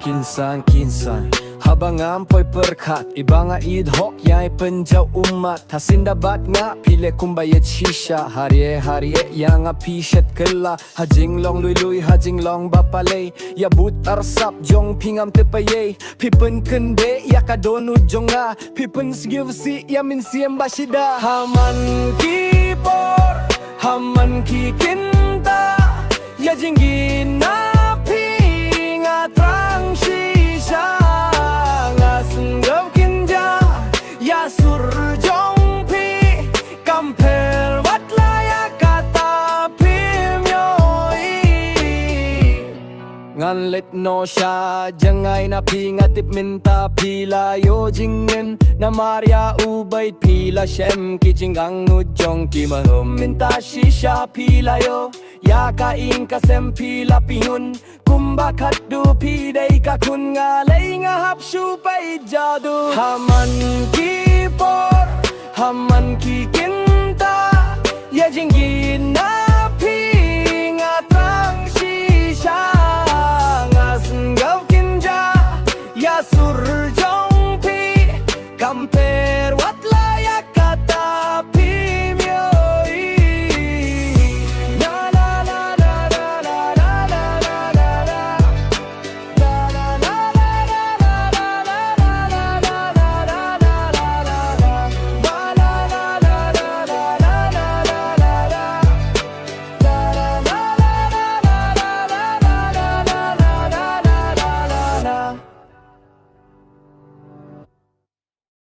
kinsan habang ampoy perkat iba nga idhok yay penjau umat hasin dabat nga pile kumbayet shisha hari yang nga pishet kela hajing long lui hajing long bapalay ya butar sap jong pingam tepaye pipen kende ya kadonu jonga pipen sgivsi ya min siem bashida haman kipor haman kikinta ya jingin na pinga trang shisha surjong pi kampel wat laya kata pimyoi ngan let no sha jangay na pingatip minta pila yo jingen na maria ubay pila shem ki jingang ujong ki mahum minta shisha pila yo ya ka ing kasem pila pihun kumbakat du pi day ka kun nga lay nga hapshu pay jadu haman ki haman ki